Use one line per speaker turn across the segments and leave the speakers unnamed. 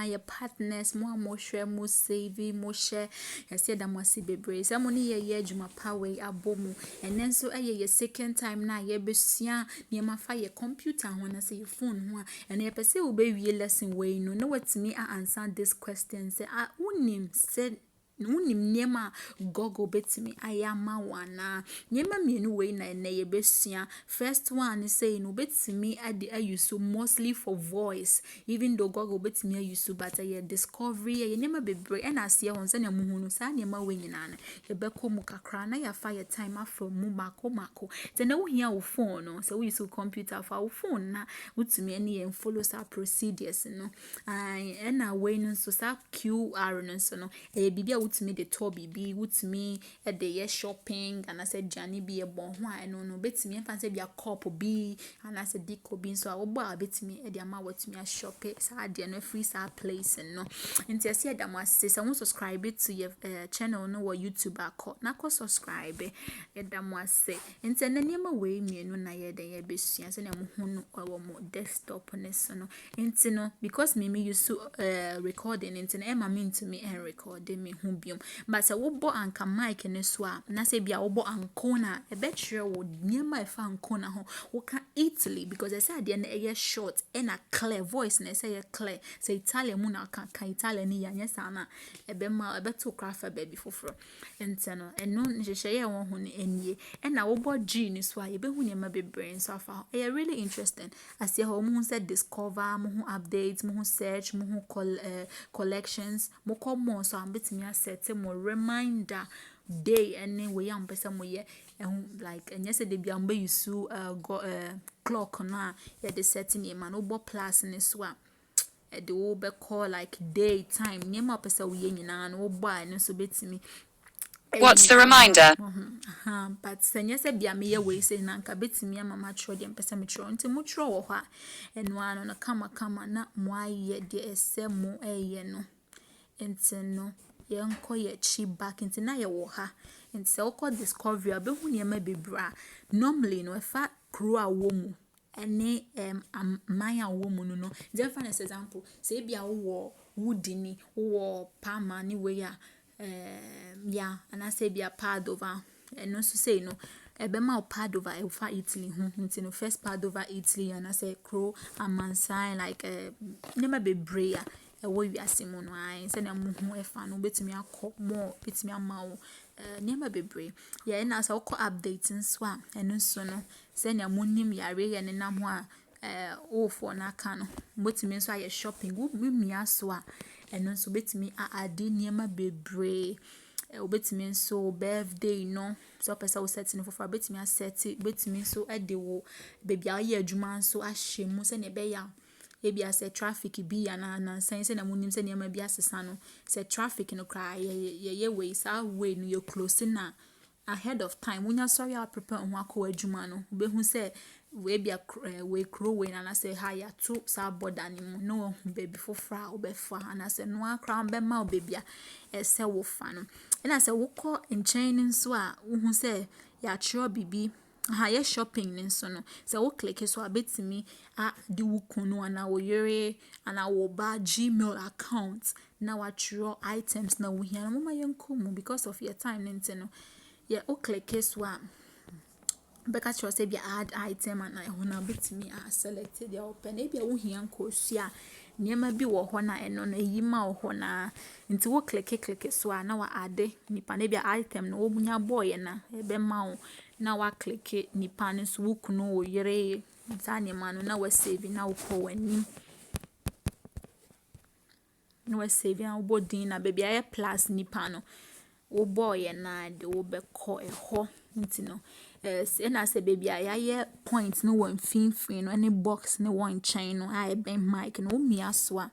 your partners, more share, more saving, more share. I said that must be brave. Some money ye juma power abomu. And then so a second time now ye be sia near my fire computer when I say your phone one. And ye per se will be lesson way no know what to me I answer this question. Say I unim said Nunim niema Google betimi ayama wana niema mienu we na ye besia. First one is saying no betimi ade ayusu mostly for voice, even though Google betimi ayusu but ye discovery ye niema bebre and as ye won se na muhunu sa niema we nyina na ye beko mu kakra na ya fire time afro mu mako te na wo hia wo phone no se wo use computer for wo phone na wutumi ene ye follow sa procedures no and na we no so sa QR no so no e bibia wutumi de to bibi wutumi de ye shopping and I said Johnny be a bon ho I no betimi emfa say bia cup bi and I said diko bi so obo a betimi e de ama watumi a shop sa de no free sa place no nti ase da mo ase say won subscribe to your channel no or YouTube akọ na ko subscribe e da mo ase nti na niam we mienu na ye de ye besua say na mo hu no wo mo desktop ne so no nti no because me use recording nti na e ma me ntumi en record me hu biom but say wo bo anka mic ne so a na say bia wo bo anko na e be kire wo niam e fa anko na ho wo ka Italy because I said the na short and a clear voice na say clear say Italian mu na ka Italian ni yanya sana e be ma e be to craft baby foforo nti no eno nhehye ye won ho ne enie e na wo bo G ni so a ye be hu niam be brain so afa e really interesting as ye ho mu say discover mu updates mu search mu collections mu come so am betimi set mo reminder day anyway am pesa mo ye like and yes de bia mba yusu clock na ye de setting e man obo plus ne so a de wo be call like day time nyema pesa wo ye nyina na wo ba ne so betimi.
What's the reminder?
But senya se bia me ye we say na nka betimi ama ma tro de mpesa me tro nti mu tro wo ha eno ano na kama na mo aye de ese mo eye no nti no yenko ye chi back nti na ye wo ha nti se okọ discovery abehu niam bebra normally no efa crew a wo mu ene man a wo mu no just for example say bia wo woodini wo palma ni we ya ya ana say bia Padova no so say no ebe ma Padova e fa Italy hu nti no first Padova Italy and I say crew amansan like nema bebre ya wo wiase mu no ai se na mu hu efa no betimi akọ more betimi amawo niam bebre ya na sa okọ update nso a eno so no se na munim yare ye ne nam ho a for na aka no betimi nso aye shopping wo mia so a eno so betimi ade niam bebre obetimi nso birthday no so pesa wo set no for betimi a set betimi nso ade wo baby aye adwuma nso ahye mu se na be ya ebia se traffic bi ya na sense na munim se niam bi asesa no se traffic no cry ye way sa way no you close na ahead of time unya sorry I prepare ho akọ adwuma no be hu se we bia we crow we na say ha ya to sa border ni mu no baby fofra obefa na say no akra be ma obebia ese wo fa no na say wo kọ enchain nso a hu se ya chiro bibi ha ye shopping nso no say wo click so abetimi a di wo kunu na wo yere ana wo ba Gmail account na wa chiro items na wo hia no ma yenkomu because of your time nti no ye wo click so a beka cho say be add item and I wanna betimi a selected the open e bia wo hia nkosua niam bi wo ho na eno na yima wo ho na nti wo click so a na wa add nipa na bia item na wo bunya boy na e be ma wo na wa click nipa ne so wo kunu wo yere nta niam no na wa save na wo ko wanim na wa save na wo bodin na baby aye plus nipa no wo boy na de wo be ko e ho nti no na say baby aye point no one fin no any box no one chain no I ben mic no umia so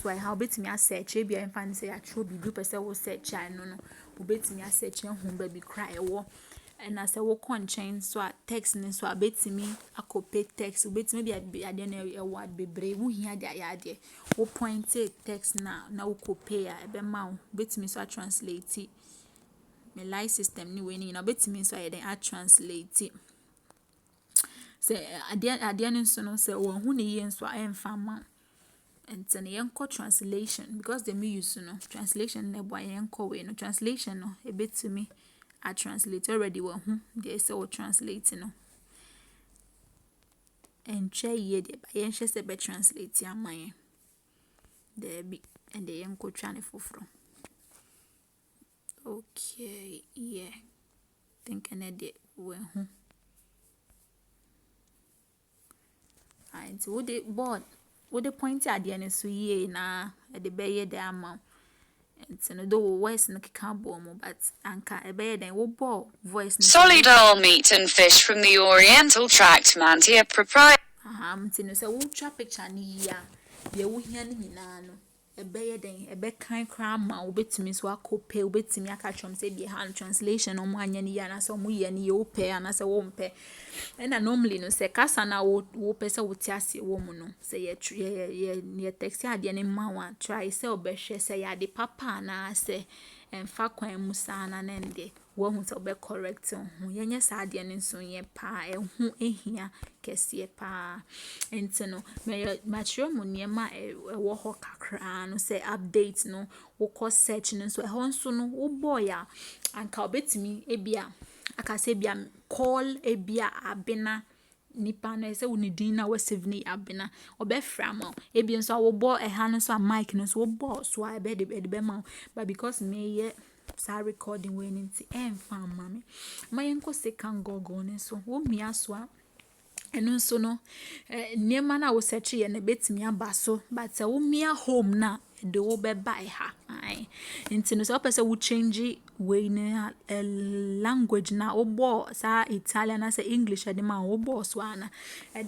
how betimi a search e bia fan say atro bibi pese wo search no no betimi a search hu baby cry wo na say wo con chain so a text ni so a betimi akope text betimi bia ade na e word bebre wo hia de ade wo point text na wo copy a ebe ma wo betimi so a translate my life system ni we ni na betimi so aye den a translate say ade nso no say wo hu ne ye nso a emfa ma and then yenko translation because the me use no translation na boy yenko we no translation no a bit to me I translate already well they say o translate no and try ye de ba yen se be translate amaye there be and the yenko twane foforo. Okay, yeah. Think I did well. And would the board would the point at the end so ye na at the bay the amount. And so no voice no can bomb, but anka a bay then will ball voice.
Solidol meat and fish from the Oriental Tract Mantia proprietary.
Tino say wo twa picture ni ya ye wo hia ni nyina no ebe ye den ebe kan kra ma wo betimi so akope wo betimi aka twom say bi hand translation no mo anya ni ya na so mo ye ni ye wo pe ana se wo mpe na normally no say kasa na wo pe se wo ti ase wo mu no say ye text ade ni ma wa try say obehwe say ya de papa na say emfa kwan mu sana na nde wo hu say obe correct hu yenye sa ade ni so ye pa ehu ehia kese pa enti no me matro mu niema wo ho kakra no say update no wo ko search no so ho nso no wo boy a anka obetimi ebia aka say bia call ebia abena nipa na say woni din na wasave ni abena obefra ma ebia nso wo bo ha no so mic no so wo bo so a be de be ma but because me ye sa recording we nti emfa mame mayenko second Google ne so wo mia so a eno nso no niema na wo search ye na betimi aba so but wo mia home na de wo be buy ha ai nti no so pese wo change we ne language na wo bo sa Italian na say English de ma wo bo so ana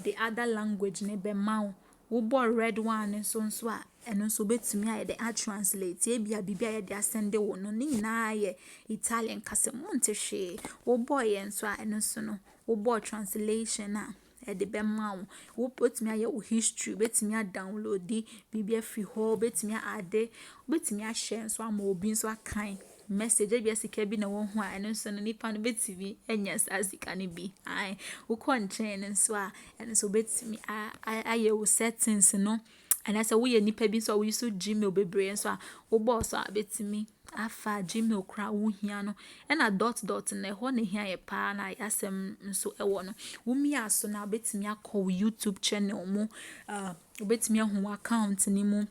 the other language ne be ma wo bo red one so nso a eno nso betimi aye de translate e bia bibia ye de asende wo no ni na ye Italian kase mo nte hwe wo bo ye nso a eno nso no wo bo translation na de be ma wo betimi aye wo history betimi a download di bibia free ho betimi ade betimi a share nso ama obi nso akan message bia sika bi na wo ho a eno nso no nipa no betimi enya sika ne bi ai wo contain nso a eno nso betimi aye wo settings no and I say we nipa bi so we use Gmail bebre nso a wo boss a betimi afa Gmail kra wo hia no na dot na ho na hia ye pa na asem nso ewo no wo mi aso na betimi akọ YouTube channel mu betimi ahu account ni mu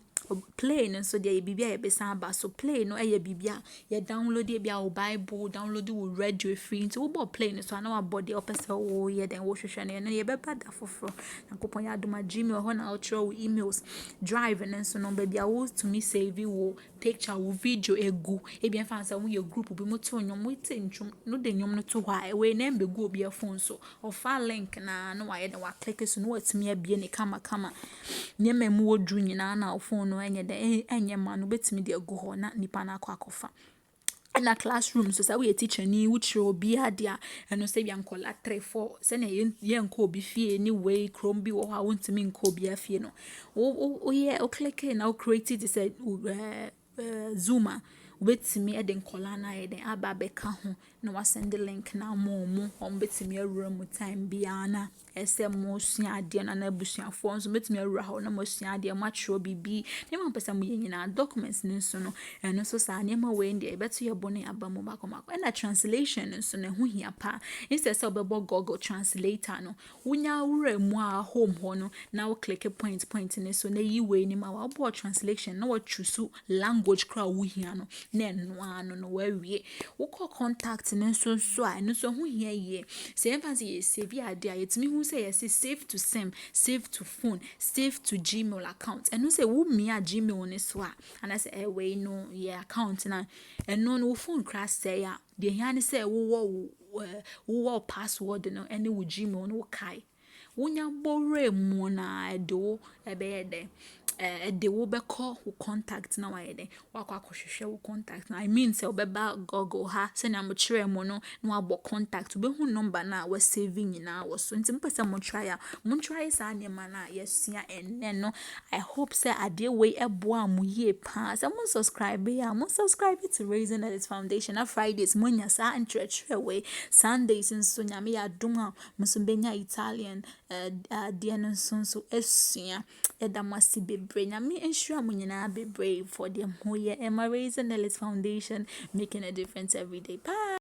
play no so there bibia ye besan ba so play no eye bibia ye download e bia wo Bible download wo radio free nti wo bo play no so na wa body opese wo ye den wo hwehwe no ye beba da foforo na kopon ya doma Gmail ho na outro wo emails drive and so no bia wo to me save wo picture wo video egu e bia fan say wo ye group bi mo to nyom wo te ntwom no de nyom no to hwa we na mbe go bia phone so o fa link na wa ye den wa click so no watimi abie ne kama nye memu wo dru nyina na phone no enye de enye ma no betimi de agu ho na nipa na akwa na classroom so say we teacher ni wuchire obi ade a eno say bia nkola 3-4 say na ye nko obi fie ni way chrome bi wo ha wontimi nko obi afie no o ye o click na o create it say Zuma betimi e de nkola na ye de aba beka ho na wa send the link na mo betimi awura mu time bia na ese mo sua ade na na busuafo nso betimi awura ho na mo sua ade mo atro bibi ne ma pesa mo nyina documents ne nso no eno so sa ne ma we ndi beto ye bone abamu makomako na translation nso ne ho hia pa instead say obebo Google translator no wunya awura mu a home ho no na wo click point ne so na yi we ni ma wa bo translation na wa choose language kra wo hia no na eno ano no wa wie wo call contact ne nso so a eno so ho hia ye say emphasis ye save ade a yetimi hu say yes save to send save to phone save to Gmail account eno say wo mi a Gmail ne so a and I say we no ye account na eno no phone kra say a de hia ne say wo password no ene wo Gmail no kai wonya bore mu na edo ebe de wo be call wo contact na wa yede wakwa akohwehwe wo contact na I mean say obeba Google ha se na mo kire mo no na abo contact be hu number na wa saving na wo so nti mpese mo try sa ne ma na yesia enne no I hope say ade we ebo am ye pa say mo subscribe to Raising Its Foundation na Fridays mo nya sa entretre we Sundays nso nya me ya dum a mo so benya Italian adeɛ no nso esua ɛda mo ase bebree nyame ensure mo nyinaa bebree for the whole year. Emma Raising Ellis Foundation, making a difference every day. Bye.